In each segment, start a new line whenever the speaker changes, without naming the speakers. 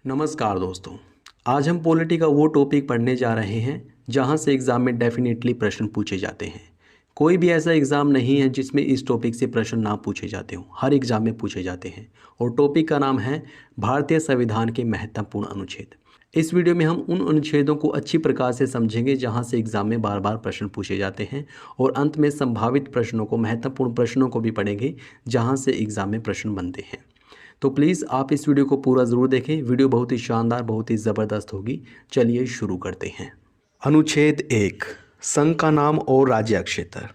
नमस्कार दोस्तों। आज हम पॉलिटी का वो टॉपिक पढ़ने जा रहे हैं जहां से एग्ज़ाम में डेफिनेटली प्रश्न पूछे जाते हैं। कोई भी ऐसा एग्ज़ाम नहीं है जिसमें इस टॉपिक से प्रश्न ना पूछे जाते हों, हर एग्ज़ाम में पूछे जाते हैं। और टॉपिक का नाम है भारतीय संविधान के महत्वपूर्ण अनुच्छेद। इस वीडियो में हम उन अनुच्छेदों को अच्छी प्रकार से समझेंगे जहां से एग्ज़ाम में बार बार प्रश्न पूछे जाते हैं, और अंत में संभावित प्रश्नों को, महत्वपूर्ण प्रश्नों को भी पढ़ेंगे जहां से एग्ज़ाम में प्रश्न बनते हैं। तो प्लीज़ आप इस वीडियो को पूरा ज़रूर देखें। वीडियो बहुत ही शानदार, बहुत ही ज़बरदस्त होगी। चलिए शुरू करते हैं। अनुच्छेद 1, संघ का नाम और राज्य क्षेत्र।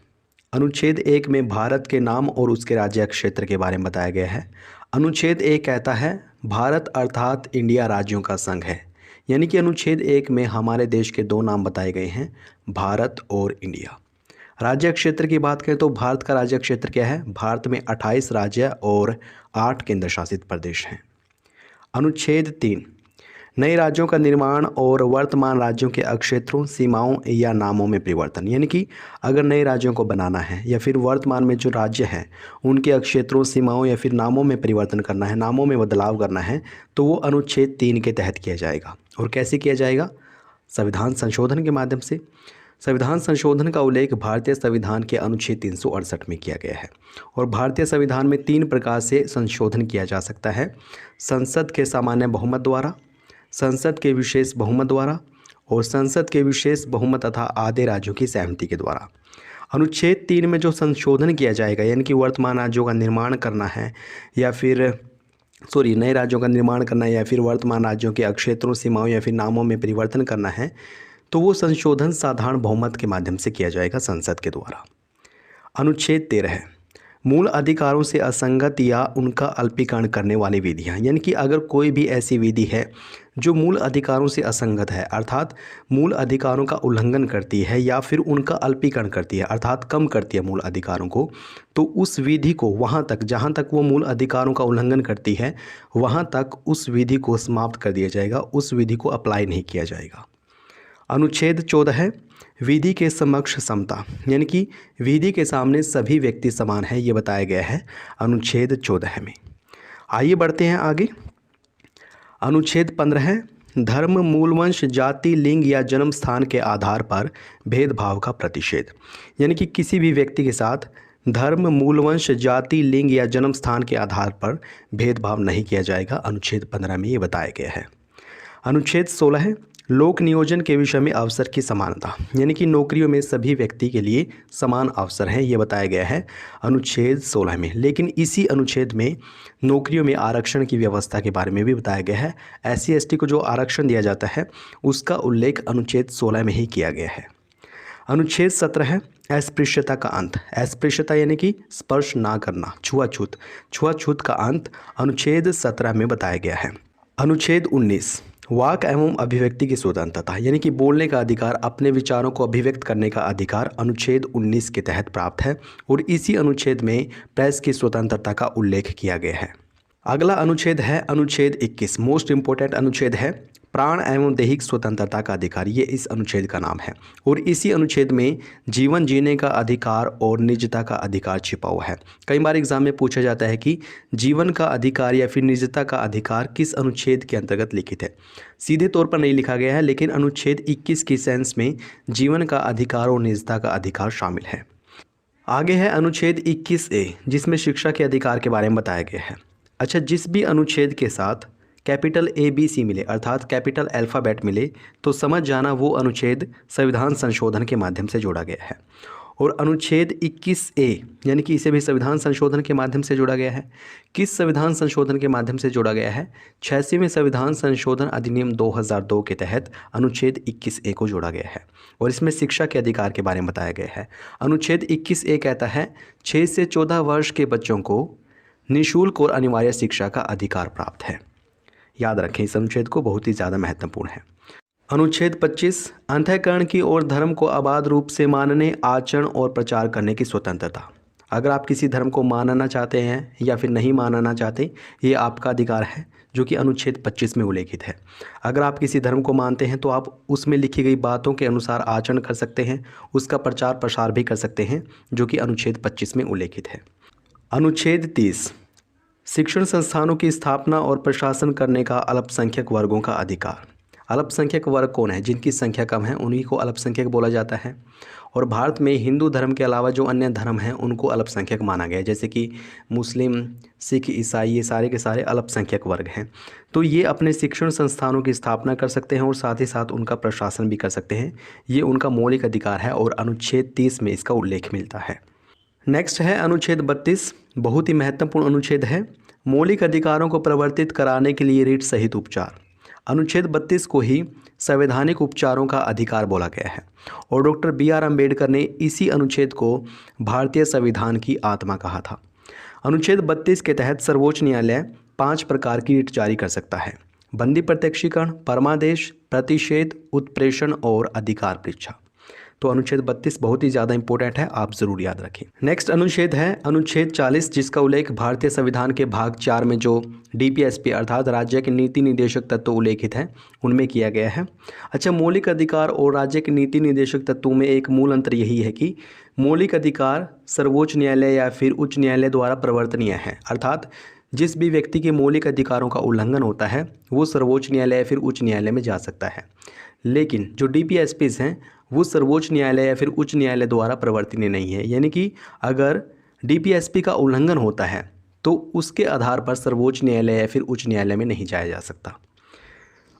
अनुच्छेद 1 में भारत के नाम और उसके राज्य क्षेत्र के बारे में बताया गया है। अनुच्छेद 1 कहता है भारत अर्थात इंडिया राज्यों का संघ है। यानी कि अनुच्छेद 1 में हमारे देश के दो नाम बताए गए हैं, भारत और इंडिया। राज्य क्षेत्र की बात करें तो भारत का राज्य क्षेत्र क्या है? भारत में 28 राज्य और 8 केंद्र शासित प्रदेश हैं। अनुच्छेद 3, नए राज्यों का निर्माण और वर्तमान राज्यों के अक्षेत्रों, सीमाओं या नामों में परिवर्तन। यानी कि अगर नए राज्यों को बनाना है या फिर वर्तमान में जो राज्य हैं उनके अक्षेत्रों, सीमाओं या फिर नामों में परिवर्तन करना है, नामों में बदलाव करना है, तो वो अनुच्छेद 3 के तहत किया जाएगा। और कैसे किया जाएगा? संविधान संशोधन के माध्यम से। संविधान संशोधन का उल्लेख भारतीय संविधान के अनुच्छेद 368 में किया गया है। और भारतीय संविधान में 3 प्रकार से संशोधन किया जा सकता है: संसद के सामान्य बहुमत द्वारा, संसद के विशेष बहुमत द्वारा और संसद के विशेष बहुमत तथा आधे राज्यों की सहमति के द्वारा। अनुच्छेद 3 में जो संशोधन किया जाएगा, यानी कि वर्तमान राज्यों का निर्माण करना है या फिर नए राज्यों का निर्माण करना है या फिर वर्तमान राज्यों के अक्षेत्रों, सीमाओं या फिर नामों में परिवर्तन करना है, तो वो संशोधन साधारण बहुमत के माध्यम से किया जाएगा, संसद के द्वारा। अनुच्छेद 13 है मूल अधिकारों से असंगत या उनका अल्पीकरण करने वाली विधियां। यानी कि अगर कोई भी ऐसी विधि है जो मूल अधिकारों से असंगत है, अर्थात मूल अधिकारों का उल्लंघन करती है या फिर उनका अल्पीकरण करती है, अर्थात कम करती है मूल अधिकारों को, तो उस विधि को वहाँ तक, जहाँ तक वो मूल अधिकारों का उल्लंघन करती है, वहाँ तक उस विधि को समाप्त कर दिया जाएगा, उस विधि को अप्लाई नहीं किया जाएगा। अनुच्छेद 14 है विधि के समक्ष समता। यानी कि विधि के सामने सभी व्यक्ति समान है, ये बताया गया है अनुच्छेद 14 में। आइए बढ़ते हैं आगे। अनुच्छेद 15 है धर्म, मूलवंश, जाति, लिंग या जन्म स्थान के आधार पर भेदभाव का प्रतिषेध। यानी कि किसी भी व्यक्ति के साथ धर्म, मूलवंश, जाति, लिंग या जन्म स्थान के आधार पर भेदभाव नहीं किया जाएगा, अनुच्छेद 15 में ये बताया गया है। अनुच्छेद 16 है लोक नियोजन के विषय में अवसर की समानता। यानी कि नौकरियों में सभी व्यक्ति के लिए समान अवसर हैं, ये बताया गया है अनुच्छेद 16 में। लेकिन इसी अनुच्छेद में नौकरियों में आरक्षण की व्यवस्था के बारे में भी बताया गया है। SC/ST को जो आरक्षण दिया जाता है उसका उल्लेख अनुच्छेद 16 में ही किया गया है। अनुच्छेद 17 है अस्पृश्यता का अंत। अस्पृश्यता यानी कि स्पर्श ना करना, छुआछूत का अंत अनुच्छेद 17 में बताया गया है। अनुच्छेद 19 वाक एवं अभिव्यक्ति की स्वतंत्रता। यानी कि बोलने का अधिकार, अपने विचारों को अभिव्यक्त करने का अधिकार अनुच्छेद 19 के तहत प्राप्त है। और इसी अनुच्छेद में प्रेस की स्वतंत्रता का उल्लेख किया गया है। अगला अनुच्छेद है अनुच्छेद 21, मोस्ट इम्पोर्टेंट अनुच्छेद है प्राण एवं दैहिक स्वतंत्रता का अधिकार। ये इस अनुच्छेद का नाम है। और इसी अनुच्छेद में जीवन जीने का अधिकार और निजता का अधिकार छिपा हुआ है। कई बार एग्जाम में पूछा जाता है कि जीवन का अधिकार या फिर निजता का अधिकार किस अनुच्छेद के अंतर्गत लिखित है। सीधे तौर पर नहीं लिखा गया है, लेकिन अनुच्छेद 21 की सेंस में जीवन का अधिकार और निजता का अधिकार शामिल है। आगे है अनुच्छेद 21A, जिसमें शिक्षा के अधिकार के बारे में बताया गया है। अच्छा, जिस भी अनुच्छेद के साथ कैपिटल ABC मिले, अर्थात कैपिटल अल्फ़ाबेट मिले, तो समझ जाना वो अनुच्छेद संविधान संशोधन के माध्यम से जोड़ा गया है। और अनुच्छेद 21A यानी कि इसे भी संविधान संशोधन के माध्यम से जोड़ा गया है। किस संविधान संशोधन के माध्यम से जोड़ा गया है? 86वें संविधान संशोधन अधिनियम 2002 के तहत अनुच्छेद 21A को जोड़ा गया है। और इसमें शिक्षा के अधिकार के बारे में बताया गया है। अनुच्छेद 21A कहता है 6 से 14 वर्ष के बच्चों को निःशुल्क और अनिवार्य शिक्षा का अधिकार प्राप्त है। याद रखें, इस अनुच्छेद को, बहुत ही ज़्यादा महत्वपूर्ण है। अनुच्छेद 25 अंतःकरण की और धर्म को अबाध रूप से मानने, आचरण और प्रचार करने की स्वतंत्रता। अगर आप किसी धर्म को मानना चाहते हैं या फिर नहीं मानना चाहते, ये आपका अधिकार है, जो कि अनुच्छेद 25 में उल्लेखित है। अगर आप किसी धर्म को मानते हैं तो आप उसमें लिखी गई बातों के अनुसार आचरण कर सकते हैं, उसका प्रचार प्रसार भी कर सकते हैं, जो कि अनुच्छेद 25 में उल्लेखित है। अनुच्छेद 30 शिक्षण संस्थानों की स्थापना और प्रशासन करने का अल्पसंख्यक वर्गों का अधिकार। अल्पसंख्यक वर्ग कौन है? जिनकी संख्या कम है उन्हीं को अल्पसंख्यक बोला जाता है। और भारत में हिंदू धर्म के अलावा जो अन्य धर्म हैं उनको अल्पसंख्यक माना गया है, जैसे कि मुस्लिम, सिख, ईसाई, ये सारे के सारे अल्पसंख्यक वर्ग हैं। तो ये अपने शिक्षण संस्थानों की स्थापना कर सकते हैं और साथ ही साथ उनका प्रशासन भी कर सकते हैं। ये उनका मौलिक अधिकार है और अनुच्छेद 30 में इसका उल्लेख मिलता है। नेक्स्ट है अनुच्छेद 32, बहुत ही महत्वपूर्ण अनुच्छेद है। मौलिक अधिकारों को प्रवर्तित कराने के लिए रीट सहित उपचार। अनुच्छेद 32 को ही संवैधानिक उपचारों का अधिकार बोला गया है और डॉक्टर BR अम्बेडकर ने इसी अनुच्छेद को भारतीय संविधान की आत्मा कहा था। अनुच्छेद 32 के तहत सर्वोच्च न्यायालय 5 प्रकार की रीट जारी कर सकता है: बंदी प्रत्यक्षीकरण, परमादेश, प्रतिषेध, उत्प्रेषण और अधिकार परीक्षा। तो अनुच्छेद 32 बहुत ही ज़्यादा इंपॉर्टेंट है, आप ज़रूर याद रखें। नेक्स्ट अनुच्छेद है अनुच्छेद 40, जिसका उल्लेख भारतीय संविधान के भाग 4 में जो DPSP अर्थात राज्य के नीति निर्देशक तत्व उल्लेखित हैं उनमें किया गया है। अच्छा, मौलिक अधिकार और राज्य के नीति निर्देशक तत्वों में एक मूल अंतर यही है कि मौलिक अधिकार सर्वोच्च न्यायालय या फिर उच्च न्यायालय द्वारा प्रवर्तनीय है, अर्थात जिस भी व्यक्ति के मौलिक अधिकारों का उल्लंघन होता है वो सर्वोच्च न्यायालय या फिर उच्च न्यायालय में जा सकता है। लेकिन जो DPSPs हैं वो सर्वोच्च न्यायालय या फिर उच्च न्यायालय द्वारा प्रवर्तनीय नहीं है, यानी कि अगर DPSP का उल्लंघन होता है तो उसके आधार पर सर्वोच्च न्यायालय या फिर उच्च न्यायालय में नहीं जाया जा सकता।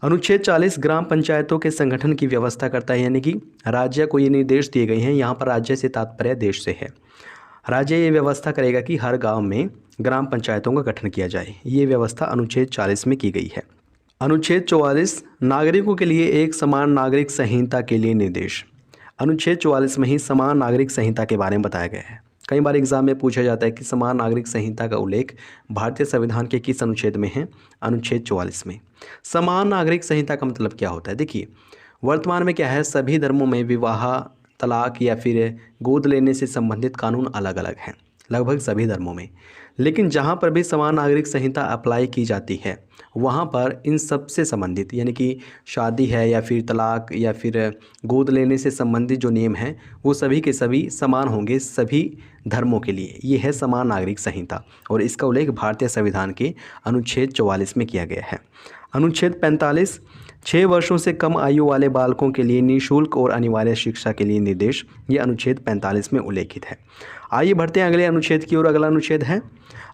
अनुच्छेद 40 ग्राम पंचायतों के संगठन की व्यवस्था करता है, यानी कि राज्य को ये निर्देश दिए गए हैं, यहाँ पर राज्य से तात्पर्य देश से है। राज्य ये व्यवस्था करेगा कि हर गांव में ग्राम पंचायतों का गठन किया जाए। ये व्यवस्था अनुच्छेद 40 में की गई है। अनुच्छेद 44 नागरिकों के लिए एक समान नागरिक संहिता के लिए निर्देश। अनुच्छेद 44 में ही समान नागरिक संहिता के बारे में बताया गया है। कई बार एग्जाम में पूछा जाता है कि समान नागरिक संहिता का उल्लेख भारतीय संविधान के किस अनुच्छेद में है? अनुच्छेद 44 में। समान नागरिक संहिता का मतलब क्या होता है? देखिए, वर्तमान में क्या है, सभी धर्मों में विवाह, तलाक या फिर गोद लेने से संबंधित कानून अलग अलग हैं, लगभग सभी धर्मों में। लेकिन जहाँ पर भी समान नागरिक संहिता अप्लाई की जाती है वहाँ पर इन सब से संबंधित, यानी कि शादी है या फिर तलाक या फिर गोद लेने से संबंधित जो नियम हैं वो सभी के सभी समान होंगे सभी धर्मों के लिए। ये है समान नागरिक संहिता और इसका उल्लेख भारतीय संविधान के अनुच्छेद 44 में किया गया है। अनुच्छेद 45 6 वर्षों से कम आयु वाले बालकों के लिए निःशुल्क और अनिवार्य शिक्षा के लिए निर्देश, ये अनुच्छेद 45 में उल्लेखित है। आइए बढ़ते हैं अगले अनुच्छेद की ओर। अगला अनुच्छेद है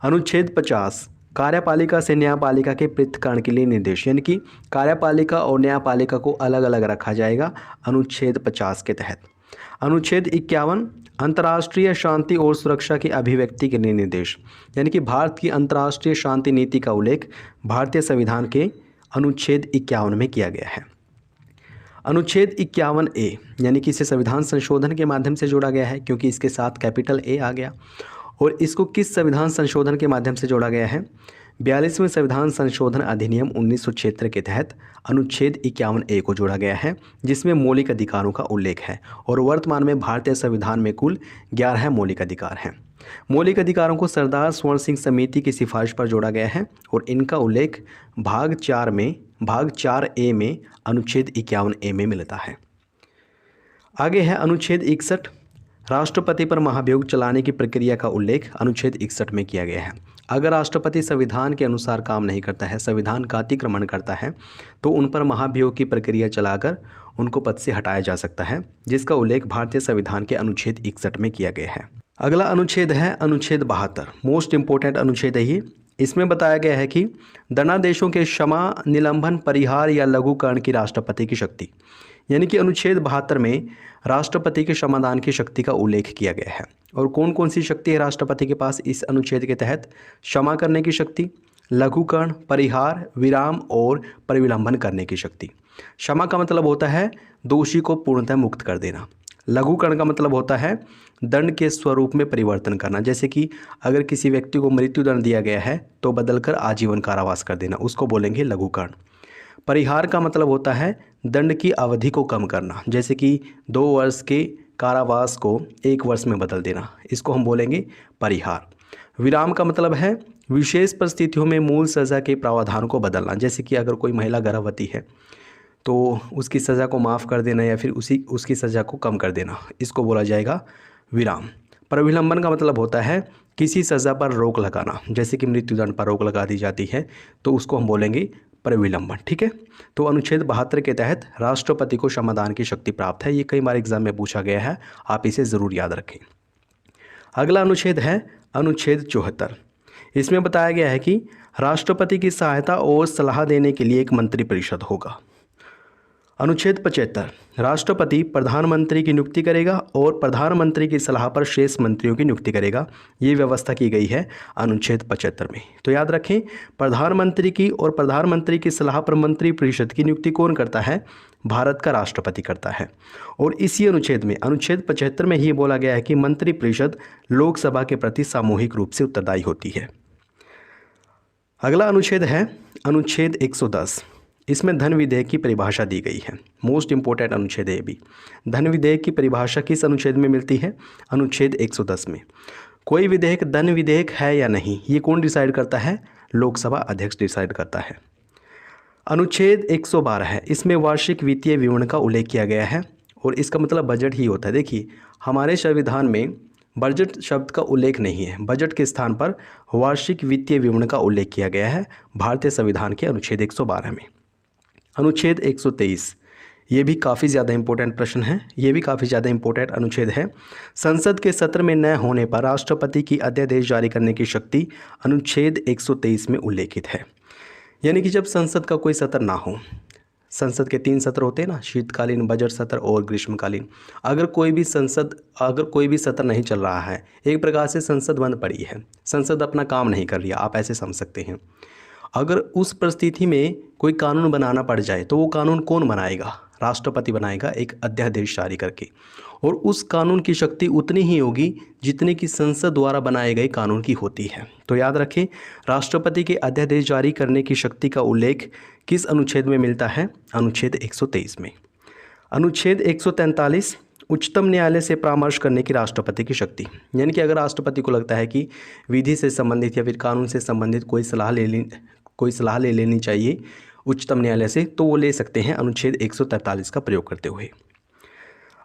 अनुच्छेद 50 कार्यपालिका से न्यायपालिका के पृथक्करण के लिए निर्देश, यानी कि कार्यपालिका और न्यायपालिका को अलग अलग रखा जाएगा अनुच्छेद 50 के तहत। अनुच्छेद 51 अंतर्राष्ट्रीय शांति और सुरक्षा की अभिव्यक्ति के लिए निर्देश, यानी कि भारत की अंतर्राष्ट्रीय शांति नीति का उल्लेख भारतीय संविधान के अनुच्छेद 51 में किया गया है। अनुच्छेद 51A, यानी कि इसे संविधान संशोधन के माध्यम से जोड़ा गया है क्योंकि इसके साथ कैपिटल A आ गया। और इसको किस संविधान संशोधन के माध्यम से जोड़ा गया है? 42वें संविधान संशोधन अधिनियम 1976 के तहत अनुच्छेद 51A को जोड़ा गया है, जिसमें मौलिक अधिकारों का उल्लेख है। और वर्तमान में भारतीय संविधान में कुल 11 मौलिक अधिकार हैं। मौलिक अधिकारों को सरदार स्वर्ण सिंह समिति की सिफारिश पर जोड़ा गया है और इनका उल्लेख भाग 4A में अनुच्छेद 51A में मिलता है। आगे है अनुच्छेद 61 राष्ट्रपति पर महाभियोग चलाने की प्रक्रिया का उल्लेख अनुच्छेद 61 में किया गया है। अगर राष्ट्रपति संविधान के अनुसार काम नहीं करता है, संविधान का अतिक्रमण करता है, तो उन पर महाभियोग की प्रक्रिया चलाकर उनको पद से हटाया जा सकता है, जिसका उल्लेख भारतीय संविधान के अनुच्छेद 61 में किया गया है। अगला अनुच्छेद है अनुच्छेद 72, मोस्ट इंपोर्टेंट अनुच्छेद है ये। इसमें बताया गया है कि धनादेशों के क्षमा, निलंबन, परिहार या लघुकरण की राष्ट्रपति की शक्ति, यानी कि अनुच्छेद 72 में राष्ट्रपति के क्षमादान की शक्ति का उल्लेख किया गया है। और कौन कौन सी शक्ति है राष्ट्रपति के पास इस अनुच्छेद के तहत? क्षमा करने की शक्ति, लघुकरण, परिहार, विराम और परिविलंबन करने की शक्ति। क्षमा का मतलब होता है दोषी को पूर्णतः मुक्त कर देना। लघुकरण का मतलब होता है दंड के स्वरूप में परिवर्तन करना, जैसे कि अगर किसी व्यक्ति को मृत्युदंड दिया गया है तो बदलकर आजीवन कारावास कर देना, उसको बोलेंगे लघुकरण। परिहार का मतलब होता है दंड की अवधि को कम करना, जैसे कि 2 वर्ष के कारावास को 1 वर्ष में बदल देना, इसको हम बोलेंगे परिहार। विराम का मतलब है विशेष परिस्थितियों में मूल सज़ा के प्रावधान को बदलना, जैसे कि अगर कोई महिला गर्भवती है तो उसकी सज़ा को माफ़ कर देना या फिर उसकी सज़ा को कम कर देना, इसको बोला जाएगा विराम। प्रविलंबन का मतलब होता है किसी सज़ा पर रोक लगाना, जैसे कि मृत्युदंड पर रोक लगा दी जाती है तो उसको हम बोलेंगे प्रविलंबन। ठीक है, तो अनुच्छेद 72 के तहत राष्ट्रपति को क्षमादान की शक्ति प्राप्त है। ये कई बार एग्जाम में पूछा गया है, आप इसे ज़रूर याद रखें। अगला अनुच्छेद है अनुच्छेद 74। इसमें बताया गया है कि राष्ट्रपति की सहायता और सलाह देने के लिए एक मंत्रिपरिषद होगा। अनुच्छेद 75, राष्ट्रपति प्रधानमंत्री की नियुक्ति करेगा और प्रधानमंत्री की सलाह पर शेष मंत्रियों की नियुक्ति करेगा। ये व्यवस्था की गई है अनुच्छेद 75 में। तो याद रखें, प्रधानमंत्री की और प्रधानमंत्री की सलाह पर मंत्रिपरिषद की नियुक्ति कौन करता है? भारत का राष्ट्रपति करता है। और इसी अनुच्छेद में, अनुच्छेद 75 में ही बोला गया है कि मंत्रिपरिषद लोकसभा के प्रति सामूहिक रूप से उत्तरदायी होती है। अगला अनुच्छेद है अनुच्छेद 110। इसमें धन विधेयक की परिभाषा दी गई है। मोस्ट इंपॉर्टेंट अनुच्छेद है ये भी। धन विधेयक की परिभाषा किस अनुच्छेद में मिलती है? अनुच्छेद 110 में। कोई विधेयक धन विधेयक है या नहीं, ये कौन डिसाइड करता है? लोकसभा अध्यक्ष डिसाइड करता है। अनुच्छेद 112 है, इसमें वार्षिक वित्तीय विवरण का उल्लेख किया गया है और इसका मतलब बजट ही होता है। देखिए, हमारे संविधान में बजट शब्द का उल्लेख नहीं है, बजट के स्थान पर वार्षिक वित्तीय विवरण का उल्लेख किया गया है भारतीय संविधान के अनुच्छेद 112 में। अनुच्छेद 123, ये भी काफ़ी ज़्यादा इंपॉर्टेंट प्रश्न है, ये भी काफ़ी ज़्यादा इंपॉर्टेंट अनुच्छेद है। संसद के सत्र में न होने पर राष्ट्रपति की अध्यादेश जारी करने की शक्ति अनुच्छेद 123 में उल्लेखित है। यानी कि जब संसद का कोई सत्र ना हो, संसद के 3 सत्र होते हैं ना, शीतकालीन, बजट सत्र और ग्रीष्मकालीन। अगर कोई भी सत्र नहीं चल रहा है, एक प्रकार से संसद बंद पड़ी है, संसद अपना काम नहीं कर रही है, आप ऐसे समझ सकते हैं। अगर उस परिस्थिति में कोई कानून बनाना पड़ जाए तो वो कानून कौन बनाएगा? राष्ट्रपति बनाएगा एक अध्यादेश जारी करके, और उस कानून की शक्ति उतनी ही होगी जितनी कि संसद द्वारा बनाए गए कानून की होती है। तो याद रखें, राष्ट्रपति के अध्यादेश जारी करने की शक्ति का उल्लेख किस अनुच्छेद में मिलता है? अनुच्छेद 123 में। अनुच्छेद 143, उच्चतम न्यायालय से परामर्श करने की राष्ट्रपति की शक्ति। यानी कि अगर राष्ट्रपति को लगता है कि विधि से संबंधित या फिर कानून से संबंधित कोई सलाह ले लेनी चाहिए उच्चतम न्यायालय से, तो वो ले सकते हैं अनुच्छेद 143 का प्रयोग करते हुए।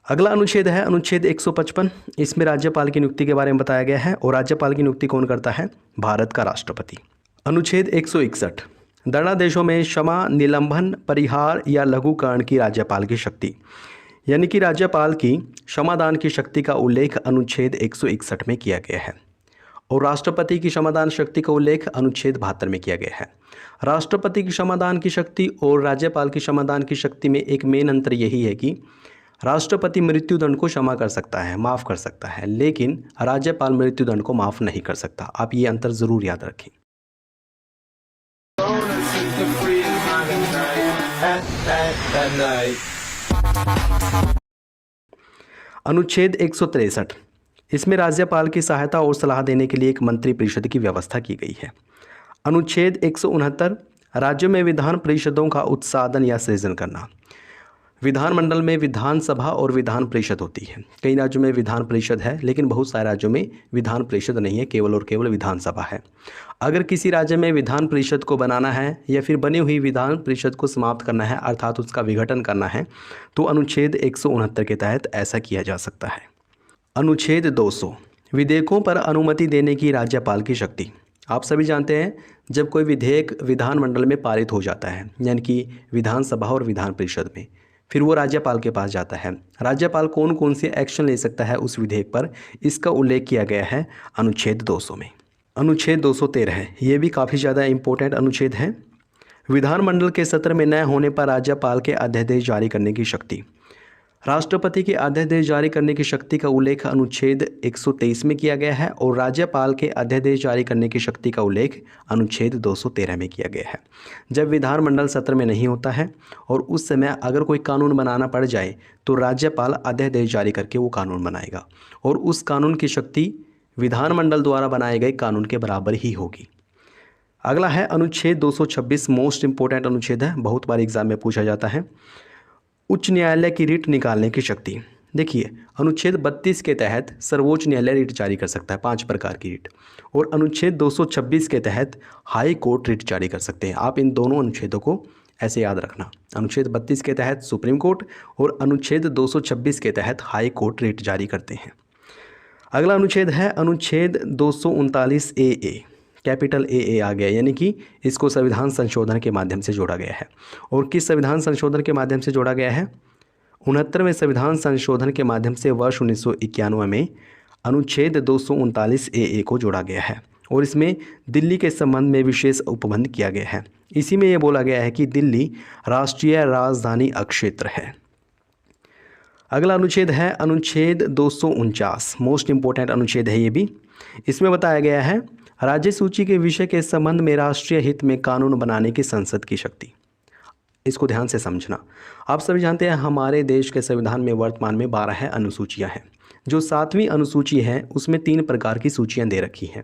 अगला अनुच्छेद है अनुच्छेद 155। इसमें राज्यपाल की नियुक्ति के बारे में बताया गया है और राज्यपाल की नियुक्ति कौन करता है? भारत का राष्ट्रपति। अनुच्छेद 161, दंडादेशों में क्षमा, निलंबन, परिहार या लघुकरण की राज्यपाल की शक्ति। यानी कि राज्यपाल की क्षमादान की शक्ति का उल्लेख अनुच्छेद 161 में किया गया है और राष्ट्रपति की क्षमादान शक्ति का उल्लेख अनुच्छेद 72 में किया गया है। राष्ट्रपति की क्षमादान की शक्ति और राज्यपाल की क्षमादान की शक्ति में एक मेन अंतर यही है कि राष्ट्रपति मृत्युदंड को क्षमा कर सकता है, माफ़ कर सकता है, लेकिन राज्यपाल मृत्युदंड को माफ़ नहीं कर सकता। आप ये अंतर ज़रूर याद रखें। अनुच्छेद 163, इसमें राज्यपाल की सहायता और सलाह देने के लिए एक मंत्रिपरिषद की व्यवस्था की गई है। अनुच्छेद 169, राज्यों में विधान परिषदों का उत्साधन या सृजन करना। विधानमंडल में विधानसभा और विधान परिषद होती है। कई राज्यों में विधान परिषद है, लेकिन बहुत सारे राज्यों में विधान परिषद नहीं है, केवल और केवल विधानसभा है। अगर किसी राज्य में विधान परिषद को बनाना है या फिर बनी हुई विधान परिषद को समाप्त करना है, अर्थात उसका विघटन करना है, तो अनुच्छेद 169 के तहत ऐसा किया जा सकता है। अनुच्छेद 200, विधेयकों पर अनुमति देने की राज्यपाल की शक्ति। आप सभी जानते हैं, जब कोई विधेयक विधानमंडल में पारित हो जाता है, यानी कि विधानसभा और विधान परिषद में, फिर वो राज्यपाल के पास जाता है। राज्यपाल कौन कौन से एक्शन ले सकता है उस विधेयक पर, इसका उल्लेख किया गया है अनुच्छेद 200 में। अनुच्छेद 213 है, ये भी काफ़ी ज़्यादा इंपॉर्टेंट अनुच्छेद है। विधानमंडल के सत्र में न होने पर राज्यपाल के अध्यादेश जारी करने की शक्ति। राष्ट्रपति के अध्यादेश जारी करने की शक्ति का उल्लेख अनुच्छेद 123 में किया गया है और राज्यपाल के अध्यादेश जारी करने की शक्ति का उल्लेख अनुच्छेद 213 में किया गया है। जब विधानमंडल सत्र में नहीं होता है और उस समय अगर कोई कानून बनाना पड़ जाए तो राज्यपाल अध्यादेश जारी करके वो कानून बनाएगा और उस कानून की शक्ति विधानमंडल द्वारा बनाए गए कानून के बराबर ही होगी। अगला है अनुच्छेद 226, मोस्ट इंपॉर्टेंट अनुच्छेद है, बहुत बार एग्जाम में पूछा जाता है। उच्च न्यायालय की रिट निकालने की शक्ति। देखिए, अनुच्छेद 32 के तहत सर्वोच्च न्यायालय रिट जारी कर सकता है, 5 प्रकार की रिट, और अनुच्छेद 226 के तहत हाई कोर्ट रिट जारी कर सकते हैं। आप इन दोनों अनुच्छेदों को ऐसे याद रखना, अनुच्छेद 32 के तहत सुप्रीम कोर्ट और अनुच्छेद 226 के तहत हाई कोर्ट रिट जारी करते हैं। अगला अनुच्छेद है अनुच्छेद 239 ए, कैपिटल ए आ गया, यानी कि इसको संविधान संशोधन के माध्यम से जोड़ा गया है। और किस संविधान संशोधन के माध्यम से जोड़ा गया है? 69वें संविधान संशोधन के माध्यम से वर्ष 1991 में अनुच्छेद 239 ए को जोड़ा गया है और इसमें दिल्ली के संबंध में विशेष उपबंध किया गया है। इसी में यह बोला गया है कि दिल्ली राष्ट्रीय राजधानी अक्षेत्र है। अगला अनुच्छेद है अनुच्छेद 249, मोस्ट इंपॉर्टेंट अनुच्छेद है ये भी। इसमें बताया गया है राज्य सूची के विषय के संबंध में राष्ट्रीय हित में कानून बनाने की संसद की शक्ति। इसको ध्यान से समझना। आप सभी जानते हैं हमारे देश के संविधान में वर्तमान में 12 अनुसूचियां हैं। जो 7वीं अनुसूची है उसमें 3 प्रकार की सूचियां दे रखी हैं,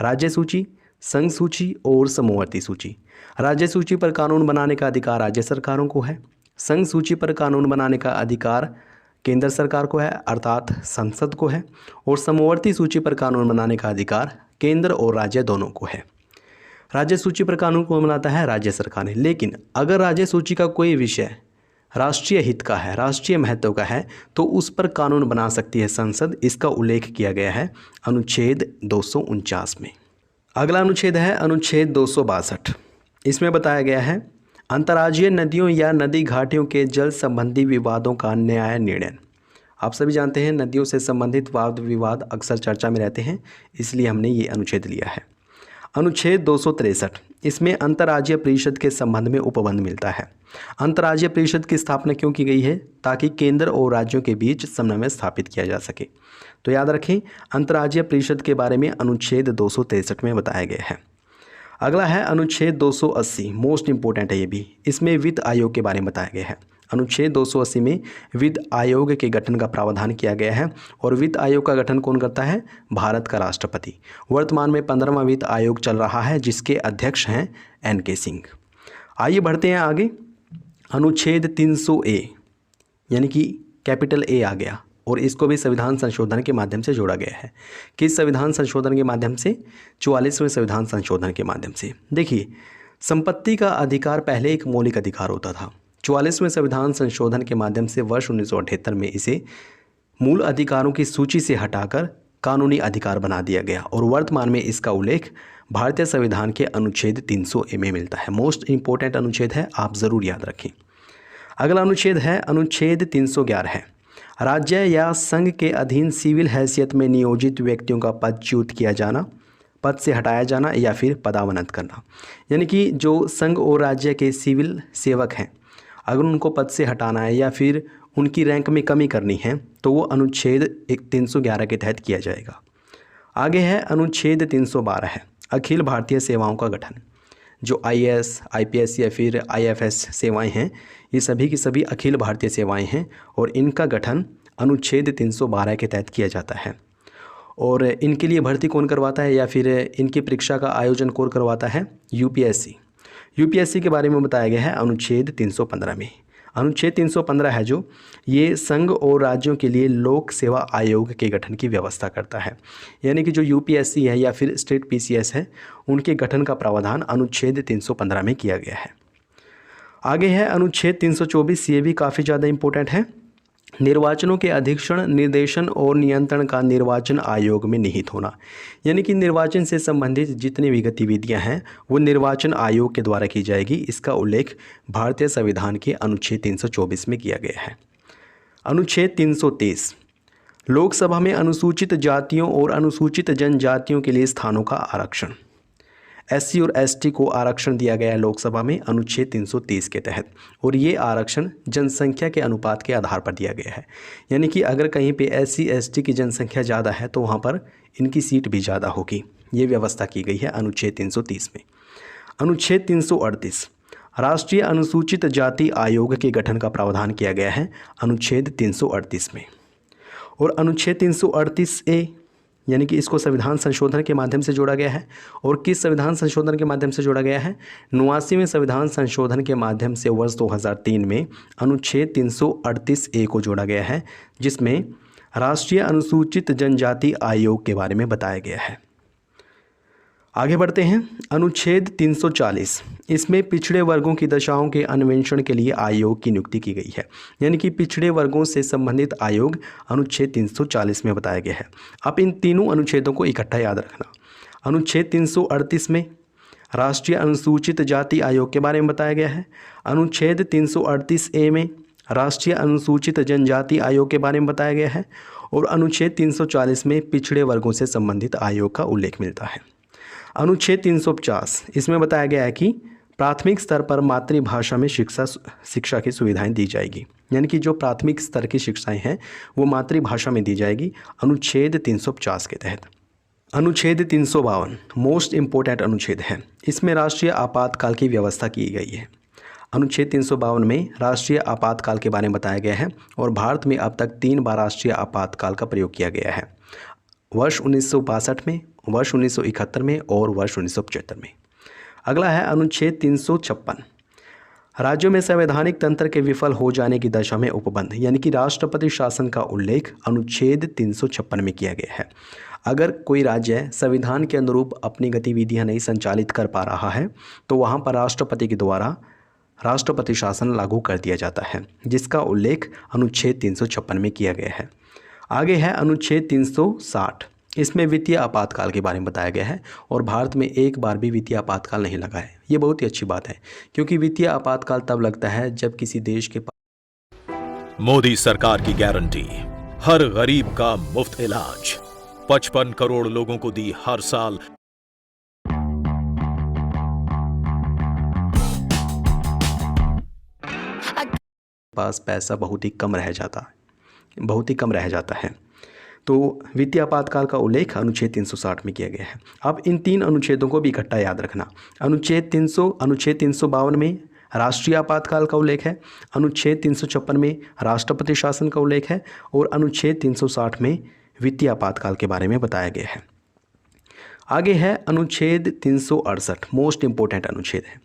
राज्य सूची, संघ सूची और समवर्ती सूची। राज्य सूची पर कानून बनाने का अधिकार राज्य सरकारों को है। संघ सूची पर कानून बनाने का अधिकार केंद्र सरकार को है अर्थात संसद को है। और समवर्ती सूची पर कानून बनाने का अधिकार केंद्र और राज्य दोनों को है। राज्य सूची पर कानून कौन बनाता है? राज्य सरकार ने। लेकिन अगर राज्य सूची का कोई विषय राष्ट्रीय हित का है, राष्ट्रीय महत्व का है, तो उस पर कानून बना सकती है संसद। इसका उल्लेख किया गया है अनुच्छेद 249 में। अगला अनुच्छेद है अनुच्छेद 262। इसमें बताया गया है अंतर्राज्यीय नदियों या नदी घाटियों के जल संबंधी विवादों का न्याय निर्णय। आप सभी जानते हैं नदियों से संबंधित वाद विवाद अक्सर चर्चा में रहते हैं, इसलिए हमने ये अनुच्छेद लिया है। अनुच्छेद 263, इसमें अंतर्राज्यीय परिषद के संबंध में उपबंध मिलता है। अंतर्राज्यीय परिषद की स्थापना क्यों की गई है? ताकि केंद्र और राज्यों के बीच समन्वय स्थापित किया जा सके। तो याद रखें अंतर्राज्यीय परिषद के बारे में अनुच्छेद 263 में बताया गया है। अगला है अनुच्छेद 280, मोस्ट इंपॉर्टेंट है ये भी। इसमें वित्त आयोग के बारे में बताया गया है। अनुच्छेद 280 में वित्त आयोग के गठन का प्रावधान किया गया है और वित्त आयोग का गठन कौन करता है? भारत का राष्ट्रपति। वर्तमान में 15वां वित्त आयोग चल रहा है जिसके अध्यक्ष हैं NK सिंह। आइए बढ़ते हैं आगे। अनुच्छेद 300A यानी कि कैपिटल A आ गया और इसको भी संविधान संशोधन के माध्यम से जोड़ा गया है। किस संविधान संशोधन के माध्यम से? 44वें संविधान संशोधन के माध्यम से। देखिए संपत्ति का अधिकार पहले एक मौलिक अधिकार होता था। 44वें संविधान संशोधन के माध्यम से वर्ष 1978 में इसे मूल अधिकारों की सूची से हटाकर कानूनी अधिकार बना दिया गया और वर्तमान में इसका उल्लेख भारतीय संविधान के अनुच्छेद 300A में मिलता है। मोस्ट इंपॉर्टेंट अनुच्छेद है, आप ज़रूर याद रखें। अगला अनुच्छेद है अनुच्छेद 311 है राज्य या संघ के अधीन सिविल हैसियत में नियोजित व्यक्तियों का पदच्युत किया जाना, पद से हटाया जाना या फिर पदावनत करना। यानी कि जो संघ और राज्य के सिविल सेवक हैं अगर उनको पद से हटाना है या फिर उनकी रैंक में कमी करनी है तो वो अनुच्छेद 311 के तहत किया जाएगा। आगे है अनुच्छेद 312 है अखिल भारतीय सेवाओं का गठन। जो IAS, IPS या फिर IFS सेवाएं हैं ये सभी की सभी अखिल भारतीय सेवाएं हैं और इनका गठन अनुच्छेद 312 के तहत किया जाता है। और इनके लिए भर्ती कौन करवाता है या फिर इनकी परीक्षा का आयोजन कौन करवाता है? यूपीएससी के बारे में बताया गया है अनुच्छेद 315 में। अनुच्छेद 315 है जो ये संघ और राज्यों के लिए लोक सेवा आयोग के गठन की व्यवस्था करता है। यानी कि जो यूपीएससी है या फिर स्टेट PCS है उनके गठन का प्रावधान अनुच्छेद 315 में किया गया है। आगे है अनुच्छेद 324, ये भी काफ़ी ज़्यादा इम्पोर्टेंट है। निर्वाचनों के अधीक्षण, निर्देशन और नियंत्रण का निर्वाचन आयोग में निहित होना। यानी कि निर्वाचन से संबंधित जितनी भी गतिविधियां हैं वो निर्वाचन आयोग के द्वारा की जाएगी। इसका उल्लेख भारतीय संविधान के अनुच्छेद 324 में किया गया है। अनुच्छेद 323 लोकसभा में अनुसूचित जातियों और अनुसूचित जनजातियों के लिए स्थानों का आरक्षण। SC और ST को आरक्षण दिया गया है लोकसभा में अनुच्छेद 330 के तहत और ये आरक्षण जनसंख्या के अनुपात के आधार पर दिया गया है। यानी कि अगर कहीं पे SC ST की जनसंख्या ज़्यादा है तो वहाँ पर इनकी सीट भी ज़्यादा होगी। ये व्यवस्था की गई है अनुच्छेद 330 में। अनुच्छेद 338 राष्ट्रीय अनुसूचित जाति आयोग के गठन का प्रावधान किया गया है अनुच्छेद 338 में। और अनुच्छेद 338A यानी कि इसको संविधान संशोधन के माध्यम से जोड़ा गया है। और किस संविधान संशोधन के माध्यम से जोड़ा गया है? 89वें संविधान संशोधन के माध्यम से वर्ष 2003 में अनुच्छेद 338A को जोड़ा गया है जिसमें राष्ट्रीय अनुसूचित जनजाति आयोग के बारे में बताया गया है। आगे बढ़ते हैं। अनुच्छेद 340, इसमें पिछड़े वर्गों की दशाओं के अन्वेषण के लिए आयोग की नियुक्ति की गई है। यानी कि पिछड़े वर्गों से संबंधित आयोग अनुच्छेद 340 में बताया गया है। आप इन तीनों अनुच्छेदों को इकट्ठा याद रखना। अनुच्छेद 338 में राष्ट्रीय अनुसूचित जाति आयोग के बारे में बताया गया है। अनुच्छेद 338A में राष्ट्रीय अनुसूचित जनजाति आयोग के बारे में बताया गया है। और अनुच्छेद 340 में पिछड़े वर्गों से संबंधित आयोग का उल्लेख मिलता है। अनुच्छेद 350, इसमें बताया गया है कि प्राथमिक स्तर पर मातृभाषा में शिक्षा की सुविधाएं दी जाएगी। यानी कि जो प्राथमिक स्तर की शिक्षाएं हैं वो मातृभाषा में दी जाएगी अनुच्छेद 350 के तहत। अनुच्छेद 352 मोस्ट इम्पोर्टेंट अनुच्छेद है। इसमें राष्ट्रीय आपातकाल की व्यवस्था की गई है। अनुच्छेद 352 में राष्ट्रीय आपातकाल के बारे में बताया गया है और भारत में अब तक 3 बार राष्ट्रीय आपातकाल का प्रयोग किया गया है, वर्ष 1962 में, वर्ष 1971 में और वर्ष 1975 में। अगला है अनुच्छेद 356, राज्यों में संवैधानिक तंत्र के विफल हो जाने की दशा में उपबंध, यानी कि राष्ट्रपति शासन का उल्लेख अनुच्छेद 356 में किया गया है। अगर कोई राज्य संविधान के अनुरूप अपनी गतिविधियां नहीं संचालित कर पा रहा है तो वहां पर राष्ट्रपति के द्वारा राष्ट्रपति शासन लागू कर दिया जाता है, जिसका उल्लेख अनुच्छेद 356 में किया गया है। आगे है अनुच्छेद 360, इसमें वित्तीय आपातकाल के बारे में बताया गया है और भारत में एक बार भी वित्तीय आपातकाल नहीं लगा है। ये बहुत ही अच्छी बात है, क्योंकि वित्तीय आपातकाल तब लगता है जब किसी देश के पास।
मोदी सरकार की गारंटी, हर गरीब का मुफ्त इलाज, 55 करोड़ लोगों को दी हर साल
पास पैसा बहुत ही कम रह जाता है। तो वित्तीय आपातकाल का उल्लेख अनुच्छेद 360 में किया गया है। अब इन 3 अनुच्छेदों को भी इकट्ठा याद रखना। अनुच्छेद 352 में राष्ट्रीय आपातकाल का उल्लेख है, अनुच्छेद 356 में राष्ट्रपति शासन का उल्लेख है और अनुच्छेद 360 में वित्तीय आपातकाल के बारे में बताया गया है। आगे है अनुच्छेद 368, मोस्ट इम्पोर्टेंट अनुच्छेद है।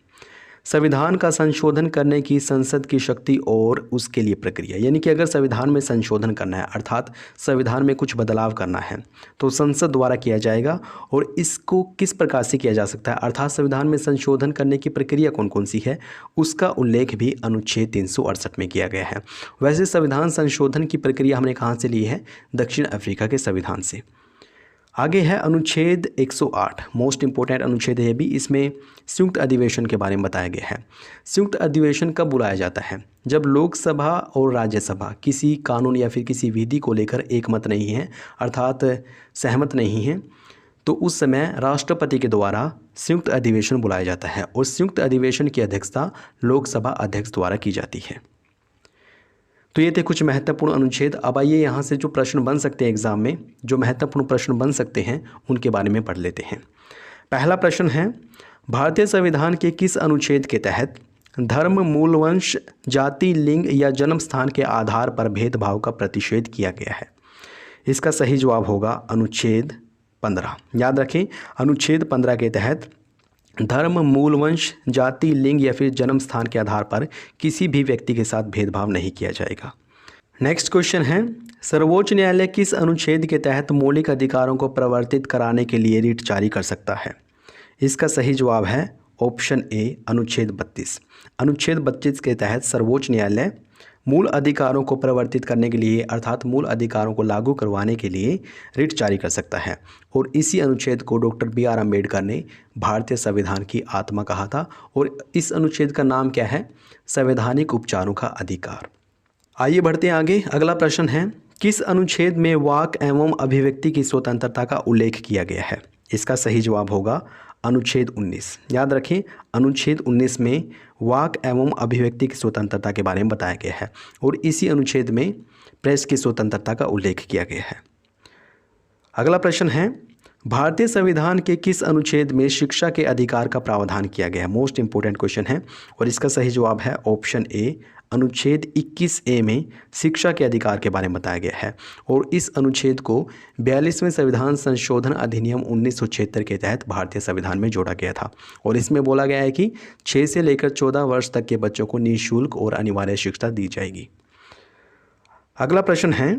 संविधान का संशोधन करने की संसद की शक्ति और उसके लिए प्रक्रिया, यानी कि अगर संविधान में संशोधन करना है, अर्थात संविधान में कुछ बदलाव करना है, तो संसद द्वारा किया जाएगा। और इसको किस प्रकार से किया जा सकता है, अर्थात संविधान में संशोधन करने की प्रक्रिया कौन कौन सी है, उसका उल्लेख भी अनुच्छेद 368 में किया गया है। वैसे संविधान संशोधन की प्रक्रिया हमने कहाँ से ली है, दक्षिण अफ्रीका के संविधान से। आगे है अनुच्छेद 108, मोस्ट इम्पोर्टेंट अनुच्छेद है भी। इसमें संयुक्त अधिवेशन के बारे में बताया गया है। संयुक्त अधिवेशन कब बुलाया जाता है, जब लोकसभा और राज्यसभा किसी कानून या फिर किसी विधि को लेकर एकमत नहीं है, अर्थात सहमत नहीं है, तो उस समय राष्ट्रपति के द्वारा संयुक्त अधिवेशन बुलाया जाता है और संयुक्त अधिवेशन की अध्यक्षता लोकसभा अध्यक्ष द्वारा की जाती है। तो ये थे कुछ महत्वपूर्ण अनुच्छेद। अब आइए यहाँ से जो प्रश्न बन सकते हैं एग्जाम में, जो महत्वपूर्ण प्रश्न बन सकते हैं उनके बारे में पढ़ लेते हैं। पहला प्रश्न है, भारतीय संविधान के किस अनुच्छेद के तहत धर्म, मूल वंश, जाति, लिंग या जन्म स्थान के आधार पर भेदभाव का प्रतिषेध किया गया है? इसका सही जवाब होगा अनुच्छेद 15। याद रखें, अनुच्छेद 15 के तहत धर्म, मूल वंश, जाति, लिंग या फिर जन्म स्थान के आधार पर किसी भी व्यक्ति के साथ भेदभाव नहीं किया जाएगा। नेक्स्ट क्वेश्चन है, सर्वोच्च न्यायालय किस अनुच्छेद के तहत मौलिक अधिकारों को प्रवर्तित कराने के लिए रिट जारी कर सकता है? इसका सही जवाब है ऑप्शन ए, अनुच्छेद 32। अनुच्छेद 32 के तहत सर्वोच्च न्यायालय मूल अधिकारों को प्रवर्तित करने के लिए, अर्थात मूल अधिकारों को लागू करवाने के लिए रिट जारी कर सकता है। और इसी अनुच्छेद को डॉक्टर BR अम्बेडकर ने भारतीय संविधान की आत्मा कहा था। और इस अनुच्छेद का नाम क्या है? संवैधानिक उपचारों का अधिकार। आइए बढ़ते हैं आगे। अगला प्रश्न है, किस अनुच्छेद में वाक एवं अभिव्यक्ति की स्वतंत्रता का उल्लेख किया गया है? इसका सही जवाब होगा अनुच्छेद 19। याद रखें, अनुच्छेद 19 में वाक एवं अभिव्यक्ति की स्वतंत्रता के बारे में बताया गया है और इसी अनुच्छेद में प्रेस की स्वतंत्रता का उल्लेख किया गया है। अगला प्रश्न है, भारतीय संविधान के किस अनुच्छेद में शिक्षा के अधिकार का प्रावधान किया गया है? मोस्ट इंपोर्टेंट क्वेश्चन है और इसका सही जवाब है ऑप्शन ए, अनुच्छेद 21A में शिक्षा के अधिकार के बारे में बताया गया है। और इस अनुच्छेद को 42वें संविधान संशोधन अधिनियम 1976 के तहत भारतीय संविधान में जोड़ा गया था और इसमें बोला गया है कि 6 से लेकर 14 वर्ष तक के बच्चों को निःशुल्क और अनिवार्य शिक्षा दी जाएगी। अगला प्रश्न है,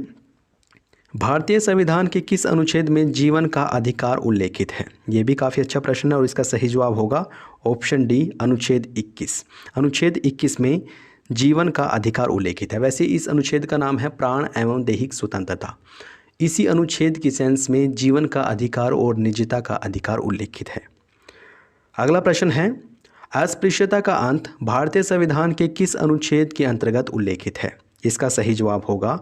भारतीय संविधान के किस अनुच्छेद में जीवन का अधिकार उल्लेखित है? ये भी काफ़ी अच्छा प्रश्न है और इसका सही जवाब होगा ऑप्शन डी अनुच्छेद 21। अनुच्छेद 21 में जीवन का अधिकार उल्लेखित है। वैसे इस अनुच्छेद का नाम है प्राण एवं दैहिक स्वतंत्रता। इसी अनुच्छेद की सेंस में जीवन का अधिकार और निजता का अधिकार उल्लेखित है। अगला प्रश्न है, अस्पृश्यता का अंत भारतीय संविधान के किस अनुच्छेद के अंतर्गत उल्लेखित है? इसका सही जवाब होगा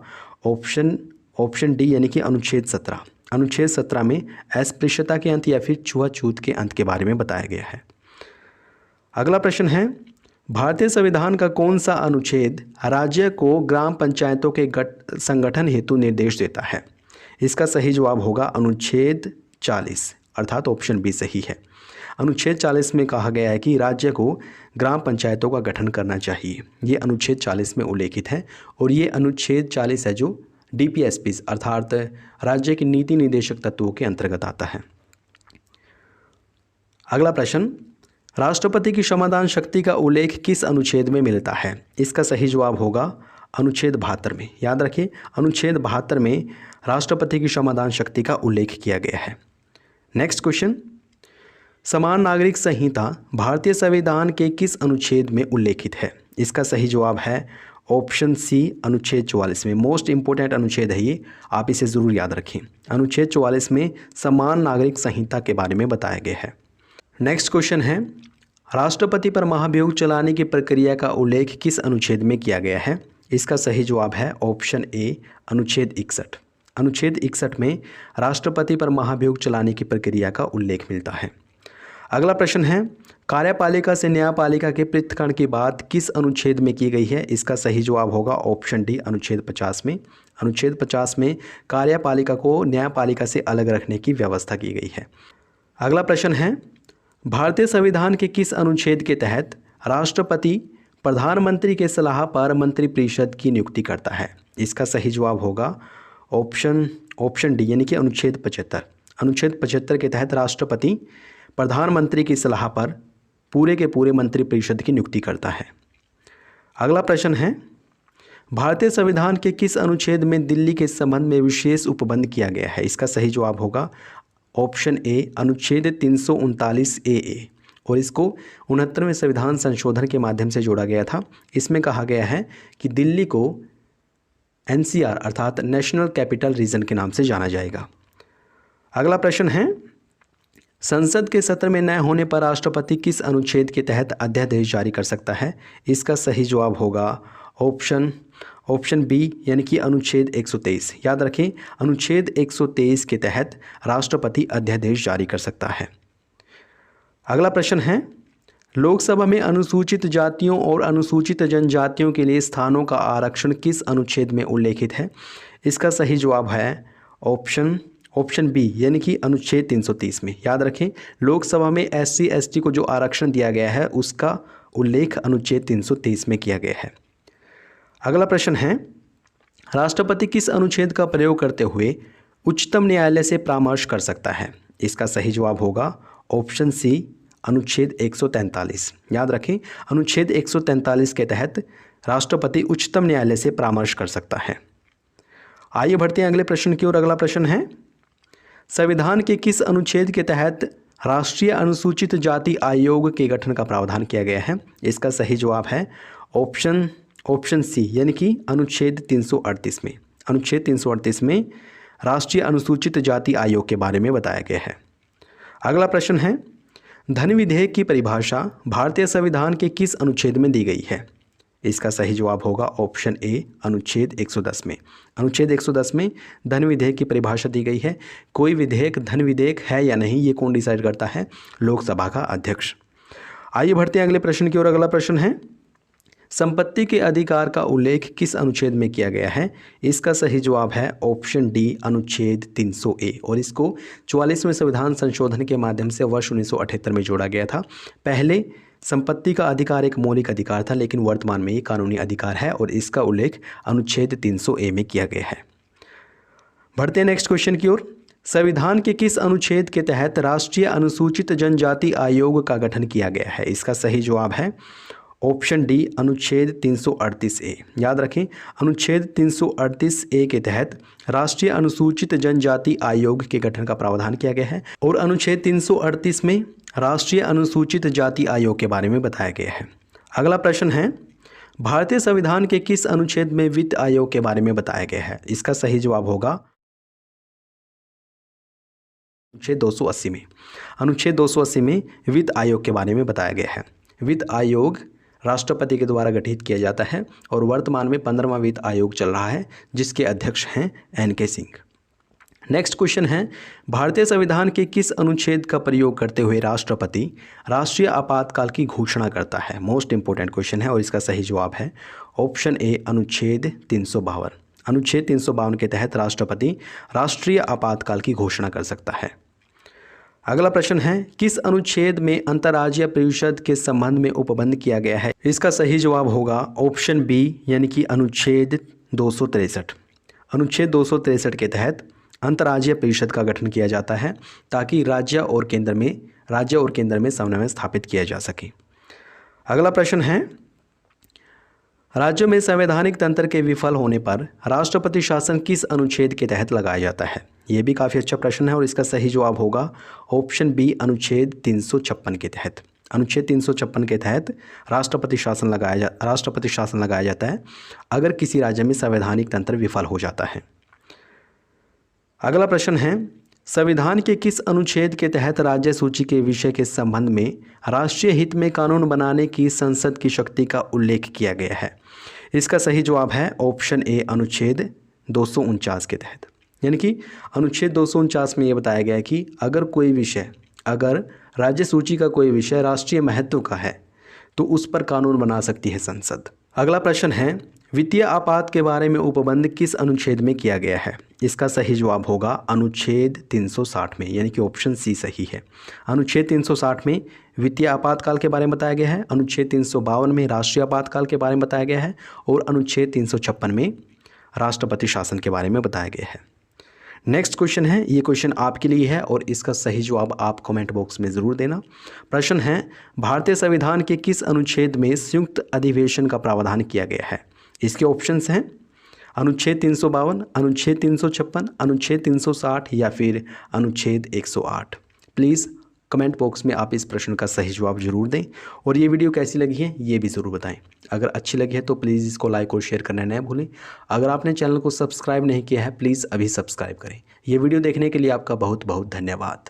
ऑप्शन डी यानी कि अनुच्छेद 17। अनुच्छेद 17 में अस्पृश्यता के अंत या फिर छुआछूत के अंत के बारे में बताया गया है। अगला प्रश्न है, भारतीय संविधान का कौन सा अनुच्छेद राज्य को ग्राम पंचायतों के संगठन हेतु निर्देश देता है? इसका सही जवाब होगा अनुच्छेद 40 अर्थात ऑप्शन बी सही है। अनुच्छेद 40 में कहा गया है कि राज्य को ग्राम पंचायतों का गठन करना चाहिए। ये अनुच्छेद 40 में उल्लेखित है और ये अनुच्छेद 40 है जो DPSPs अर्थात राज्य के नीति निर्देशक तत्वों के अंतर्गत आता है। अगला प्रश्न, राष्ट्रपति की क्षमादान शक्ति का उल्लेख किस अनुच्छेद में मिलता है? इसका सही जवाब होगा अनुच्छेद 72 में। याद रखें, अनुच्छेद 72 में राष्ट्रपति की क्षमादान शक्ति का उल्लेख किया गया है। नेक्स्ट क्वेश्चन, समान नागरिक संहिता भारतीय संविधान के किस अनुच्छेद में उल्लेखित है? इसका सही जवाब है ऑप्शन सी अनुच्छेद 44 में। मोस्ट इंपोर्टेंट अनुच्छेद है ये, आप इसे ज़रूर याद रखें। अनुच्छेद 44 में समान नागरिक संहिता के बारे में बताया गया है। नेक्स्ट क्वेश्चन है, राष्ट्रपति पर महाभियोग चलाने की प्रक्रिया का उल्लेख किस अनुच्छेद में किया गया है? इसका सही जवाब है ऑप्शन ए अनुच्छेद 61। अनुच्छेद 61 में राष्ट्रपति पर महाभियोग चलाने की प्रक्रिया का उल्लेख मिलता है। अगला प्रश्न है, कार्यपालिका से न्यायपालिका के पृथक्करण की बात किस अनुच्छेद में की गई है? इसका सही जवाब होगा ऑप्शन डी अनुच्छेद 50 में। अनुच्छेद 50 में कार्यपालिका को न्यायपालिका से अलग रखने की व्यवस्था की गई है। अगला प्रश्न है, भारतीय संविधान के किस अनुच्छेद के तहत राष्ट्रपति प्रधानमंत्री के सलाह पर मंत्रिपरिषद की नियुक्ति करता है? इसका सही जवाब होगा ऑप्शन डी यानी कि अनुच्छेद 75। अनुच्छेद 75 के तहत राष्ट्रपति प्रधानमंत्री की सलाह पर पूरे के पूरे मंत्रिपरिषद की नियुक्ति करता है। अगला प्रश्न है, भारतीय संविधान के किस अनुच्छेद में दिल्ली के संबंध में विशेष उपबंध किया गया है? इसका सही जवाब होगा ऑप्शन ए अनुच्छेद 339 ए और इसको 69वें संविधान संशोधन के माध्यम से जोड़ा गया था। इसमें कहा गया है कि दिल्ली को NCR अर्थात नेशनल कैपिटल रीजन के नाम से जाना जाएगा। अगला प्रश्न है, संसद के सत्र में न होने पर राष्ट्रपति किस अनुच्छेद के तहत अध्यादेश जारी कर सकता है? इसका सही जवाब होगा ऑप्शन बी यानी कि अनुच्छेद 123। याद रखें, अनुच्छेद 123 के तहत राष्ट्रपति अध्यादेश जारी कर सकता है। अगला प्रश्न है, लोकसभा में अनुसूचित जातियों और अनुसूचित जनजातियों के लिए स्थानों का आरक्षण किस अनुच्छेद में उल्लेखित है? इसका सही जवाब है ऑप्शन बी यानी कि अनुच्छेद 330 में। याद रखें, लोकसभा में SC ST को जो आरक्षण दिया गया है उसका उल्लेख अनुच्छेद 330 में किया गया है। अगला प्रश्न है, राष्ट्रपति किस अनुच्छेद का प्रयोग करते हुए उच्चतम न्यायालय से परामर्श कर सकता है? इसका सही जवाब होगा ऑप्शन सी अनुच्छेद 143। याद रखें, अनुच्छेद 143 के तहत राष्ट्रपति उच्चतम न्यायालय से परामर्श कर सकता है। आइए बढ़ते हैं अगले प्रश्न की ओर। अगला प्रश्न है, संविधान के किस अनुच्छेद के तहत राष्ट्रीय अनुसूचित जाति आयोग के गठन का प्रावधान किया गया है? इसका सही जवाब है ऑप्शन सी यानी कि अनुच्छेद 338 में। अनुच्छेद 338 में राष्ट्रीय अनुसूचित जाति आयोग के बारे में बताया गया है। अगला प्रश्न है, धन विधेयक की परिभाषा भारतीय संविधान के किस अनुच्छेद में दी गई है? इसका सही जवाब होगा ऑप्शन ए अनुच्छेद 110 में। अनुच्छेद 110 में धन विधेयक की परिभाषा दी गई है। कोई विधेयक धन विधेयक है या नहीं ये कौन डिसाइड करता है? लोकसभा का अध्यक्ष। आइए बढ़ते हैं अगले प्रश्न की ओर। अगला प्रश्न है, संपत्ति के अधिकार का उल्लेख किस अनुच्छेद में किया गया है? इसका सही जवाब है ऑप्शन डी अनुच्छेद 300A और इसको 44वें संविधान संशोधन के माध्यम से वर्ष 1978 में जोड़ा गया था। पहले संपत्ति का अधिकार एक मौलिक अधिकार था लेकिन वर्तमान में ये कानूनी अधिकार है और इसका उल्लेख अनुच्छेद 300A में किया गया है। बढ़ते हैं नेक्स्ट क्वेश्चन की ओर। संविधान के किस अनुच्छेद के तहत राष्ट्रीय अनुसूचित जनजाति आयोग का गठन किया गया है? इसका सही जवाब है ऑप्शन डी अनुच्छेद 338 ए। याद रखें, अनुच्छेद 338 ए के तहत राष्ट्रीय अनुसूचित जनजाति आयोग के गठन का प्रावधान किया गया है और अनुच्छेद 338 में राष्ट्रीय अनुसूचित जाति आयोग के बारे में बताया गया है। अगला प्रश्न है, भारतीय संविधान के किस अनुच्छेद में वित्त आयोग के बारे में बताया गया है? इसका सही जवाब होगा अनुच्छेद 280 में। अनुच्छेद 280 में वित्त आयोग के बारे में बताया गया है। वित्त आयोग राष्ट्रपति के द्वारा गठित किया जाता है और वर्तमान में 15वां वित्त आयोग चल रहा है जिसके अध्यक्ष हैं एन.के. सिंह। नेक्स्ट क्वेश्चन है, भारतीय संविधान के किस अनुच्छेद का प्रयोग करते हुए राष्ट्रपति राष्ट्रीय आपातकाल की घोषणा करता है? मोस्ट इंपॉर्टेंट क्वेश्चन है और इसका सही जवाब है ऑप्शन ए अनुच्छेद 352। अनुच्छेद 352 के तहत राष्ट्रपति राष्ट्रीय आपातकाल की घोषणा कर सकता है। अगला प्रश्न है, किस अनुच्छेद में अंतर्राज्यीय परिषद के संबंध में उपबंध किया गया है? इसका सही जवाब होगा ऑप्शन बी यानी कि अनुच्छेद 263। अनुच्छेद 263 के तहत अंतर्राज्यीय परिषद का गठन किया जाता है ताकि राज्य और केंद्र में समन्वय स्थापित किया जा सके। अगला प्रश्न है, राज्यों में संवैधानिक तंत्र के विफल होने पर राष्ट्रपति शासन किस अनुच्छेद के तहत लगाया जाता है? यह भी काफ़ी अच्छा प्रश्न है और इसका सही जवाब होगा ऑप्शन बी अनुच्छेद 356 के तहत। अनुच्छेद 356 के तहत राष्ट्रपति शासन लगाया जाता है अगर किसी राज्य में संवैधानिक तंत्र विफल हो जाता है। अगला प्रश्न है, संविधान के किस अनुच्छेद के तहत राज्य सूची के विषय के संबंध में राष्ट्रीय हित में कानून बनाने की संसद की शक्ति का उल्लेख किया गया है? इसका सही जवाब है ऑप्शन ए अनुच्छेद 249 के तहत। यानी कि अनुच्छेद 249 में ये बताया गया है कि अगर राज्य सूची का कोई विषय राष्ट्रीय महत्व का है तो उस पर कानून बना सकती है संसद। अगला प्रश्न है, वित्तीय आपात के बारे में उपबंध किस अनुच्छेद में किया गया है? इसका सही जवाब होगा अनुच्छेद 360 में, यानी कि ऑप्शन सी सही है। अनुच्छेद 360 में वित्तीय आपातकाल के बारे में बताया गया है, अनुच्छेद 352 में राष्ट्रीय आपातकाल के बारे में बताया गया है और अनुच्छेद 356 में राष्ट्रपति शासन के बारे में बताया गया है। नेक्स्ट क्वेश्चन है, ये क्वेश्चन आपके लिए है और इसका सही जवाब आप कमेंट बॉक्स में ज़रूर देना। प्रश्न है, भारतीय संविधान के किस अनुच्छेद में संयुक्त अधिवेशन का प्रावधान किया गया है? इसके ऑप्शंस हैं अनुच्छेद 352, अनुच्छेद 356, अनुच्छेद 360 या फिर अनुच्छेद 108। प्लीज़ कमेंट बॉक्स में आप इस प्रश्न का सही जवाब जरूर दें और ये वीडियो कैसी लगी है ये भी ज़रूर बताएं। अगर अच्छी लगी है तो प्लीज़ इसको लाइक और शेयर करना न भूलें। अगर आपने चैनल को सब्सक्राइब नहीं किया है प्लीज़ अभी सब्सक्राइब करें। ये वीडियो देखने के लिए आपका बहुत बहुत धन्यवाद।